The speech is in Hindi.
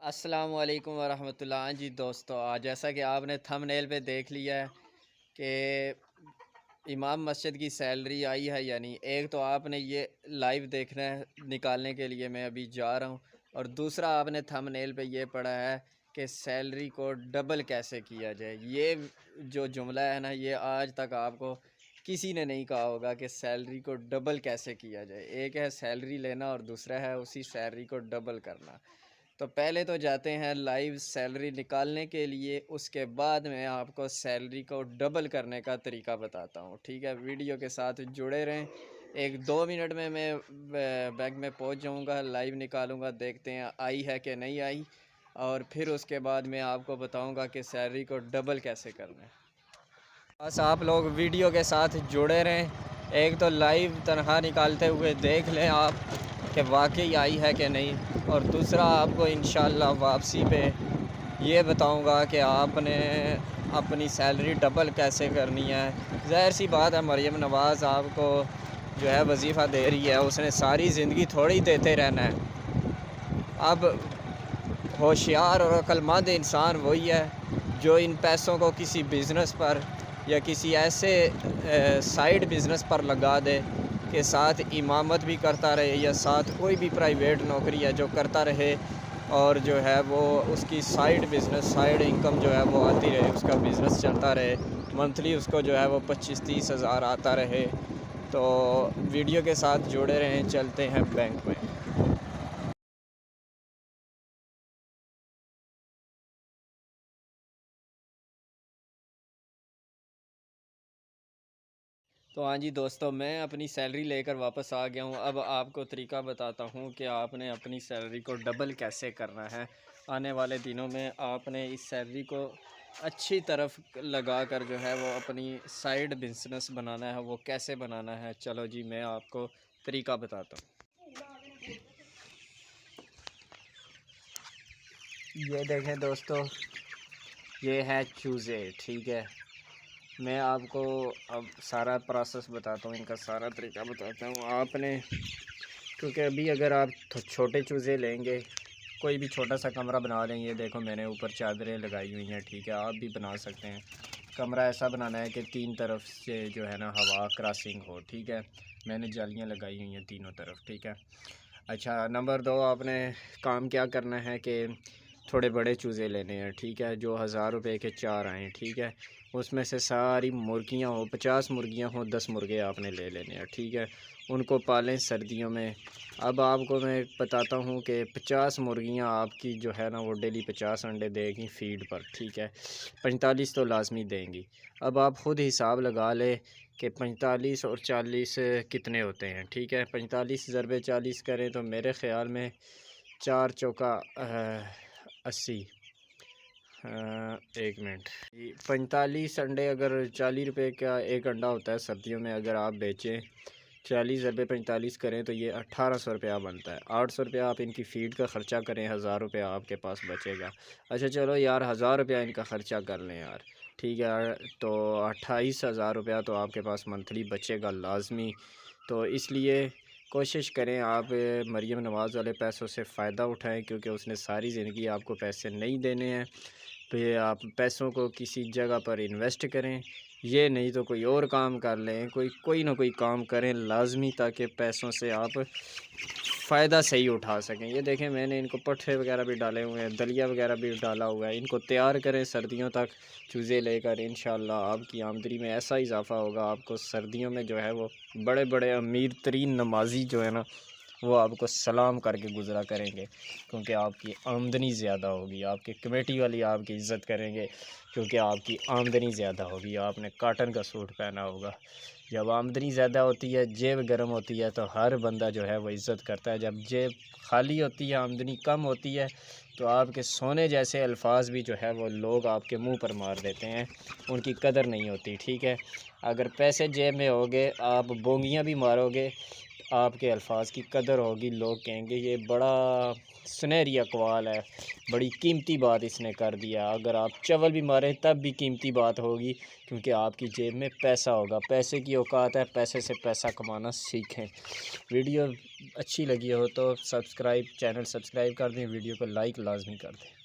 अस्सलामु अलैकुम वरहमतुल्लाह। जी दोस्तों, आज जैसा कि आपने थंबनेल पे देख लिया है कि इमाम मस्जिद की सैलरी आई है या नहीं। एक तो आपने ये लाइव देखना है, निकालने के लिए मैं अभी जा रहा हूँ। और दूसरा आपने थंबनेल पे ये पढ़ा है कि सैलरी को डबल कैसे किया जाए। ये जो जुमला है ना, ये आज तक आपको किसी ने नहीं कहा होगा कि सैलरी को डबल कैसे किया जाए। एक है सैलरी लेना और दूसरा है उसी सैलरी को डबल करना। तो पहले तो जाते हैं लाइव सैलरी निकालने के लिए, उसके बाद मैं आपको सैलरी को डबल करने का तरीका बताता हूँ। ठीक है, वीडियो के साथ जुड़े रहें। 1-2 मिनट में मैं बैंक में पहुँच जाऊँगा, लाइव निकालूँगा, देखते हैं आई है कि नहीं आई। और फिर उसके बाद मैं आपको बताऊँगा कि सैलरी को डबल कैसे करना है। बस आप लोग वीडियो के साथ जुड़े रहें। एक तो लाइव तनख्वाह निकालते हुए देख लें आप कि वाकई आई है कि नहीं। और दूसरा आपको इंशाल्लाह वापसी पे ये बताऊंगा कि आपने अपनी सैलरी डबल कैसे करनी है। ज़ाहिर सी बात है, मरियम नवाज़ आपको जो है वजीफ़ा दे रही है, उसने सारी ज़िंदगी थोड़ी देते रहना है। अब होशियार और अक्लमंद इंसान वही है जो इन पैसों को किसी बिज़नेस पर या किसी ऐसे साइड बिज़नेस पर लगा दे कि साथ इमामत भी करता रहे या साथ कोई भी प्राइवेट नौकरी है जो करता रहे। और जो है वो उसकी साइड बिज़नेस, साइड इनकम जो है वो आती रहे, उसका बिज़नेस चलता रहे, मंथली उसको जो है वो 25-30 हज़ार आता रहे। तो वीडियो के साथ जुड़े रहें, चलते हैं बैंक में। तो हाँ जी दोस्तों, मैं अपनी सैलरी लेकर वापस आ गया हूँ। अब आपको तरीका बताता हूँ कि आपने अपनी सैलरी को डबल कैसे करना है। आने वाले दिनों में आपने इस सैलरी को अच्छी तरफ लगा कर जो है वो अपनी साइड बिजनेस बनाना है। वो कैसे बनाना है, चलो जी मैं आपको तरीका बताता हूँ। ये देखें दोस्तों, ये है चूज़े। ठीक है, मैं आपको अब सारा प्रोसेस बताता हूँ, इनका सारा तरीका बताता हूँ। आपने क्योंकि अभी अगर आप छोटे चूज़े लेंगे, कोई भी छोटा सा कमरा बना लें। ये देखो मैंने ऊपर चादरें लगाई हुई हैं। ठीक है, आप भी बना सकते हैं। कमरा ऐसा बनाना है कि 3 तरफ से जो है ना हवा क्रॉसिंग हो। ठीक है, मैंने जालियाँ लगाई हुई हैं तीनों तरफ। ठीक है, अच्छा नंबर 2, आपने काम क्या करना है कि थोड़े बड़े चूज़े लेने हैं। ठीक है, जो 1000 रुपये के 4 आएँ। ठीक है, उसमें से सारी मुर्गियां हो, 50 मुर्गियां हो, 10 मुर्गे आपने ले लेने हैं। ठीक है, उनको पालें सर्दियों में। अब आपको मैं बताता हूँ कि 50 मुर्गियां आपकी जो है ना वो डेली 50 अंडे देंगी फीड पर। ठीक है, 45 तो लाजमी देंगी। अब आप ख़ुद हिसाब लगा ले कि 45 और 40 कितने होते हैं। ठीक है, 45 ज़रबे 40 करें तो मेरे ख़्याल में 4 चौका 80। 1 मिनट, 45 अंडे अगर 40 रुपये का एक अंडा होता है सर्दियों में, अगर आप बेचें 40 ज़रबे 45 करें तो ये 1800 रुपया बनता है। 800 रुपया आप इनकी फ़ीड का ख़र्चा करें, 1000 रुपया आपके पास बचेगा। अच्छा चलो यार, 1000 रुपया इनका ख़र्चा कर लें यार। ठीक है, तो 28,000 रुपया तो आपके पास मंथली बचेगा लाजमी। तो इसलिए कोशिश करें आप मरियम नवाज़ वाले पैसों से फ़ायदा उठाएं, क्योंकि उसने सारी ज़िंदगी आपको पैसे नहीं देने हैं। तो ये आप पैसों को किसी जगह पर इन्वेस्ट करें, ये नहीं तो कोई और काम कर लें, कोई ना कोई काम करें लाजमी, ताकि पैसों से आप फ़ायदा सही उठा सकें। ये देखें मैंने इनको पट्ठे वगैरह भी डाले हुए हैं, दलिया वगैरह भी डाला हुआ है। इनको तैयार करें सर्दियों तक चूज़े लेकर, इंशाल्लाह आपकी आमदनी में ऐसा इजाफ़ा होगा। आपको सर्दियों में जो है वो बड़े बड़े अमीर तरीन नमाजी जो है ना वो आपको सलाम करके गुज़रा करेंगे, क्योंकि आपकी आमदनी ज़्यादा होगी। आपके कमेटी वाली आपकी इज़्ज़त करेंगे क्योंकि आपकी आमदनी ज़्यादा होगी। आपने कॉटन का सूट पहना होगा। जब आमदनी ज़्यादा होती है, जेब गर्म होती है, तो हर बंदा जो है वो इज़्ज़त करता है। जब जेब खाली होती है, आमदनी कम होती है, तो आपके सोने जैसे अल्फाज भी जो है वो लोग आपके मुंह पर मार देते हैं, उनकी कदर नहीं होती। ठीक है, अगर पैसे जेब में होगे, आप बोंगियाँ भी मारोगे, आपके अल्फाज की कदर होगी, लोग कहेंगे ये बड़ा सुनहरी अक़वाल है, बड़ी कीमती बात इसने कर दिया। अगर आप चवल भी मारें तब भी कीमती बात होगी, क्योंकि आपकी जेब में पैसा होगा। पैसे की औकात है, पैसे से पैसा कमाना सीखें। वीडियो अच्छी लगी हो तो चैनल सब्सक्राइब कर दें, वीडियो को लाइक लाजमी कर दें।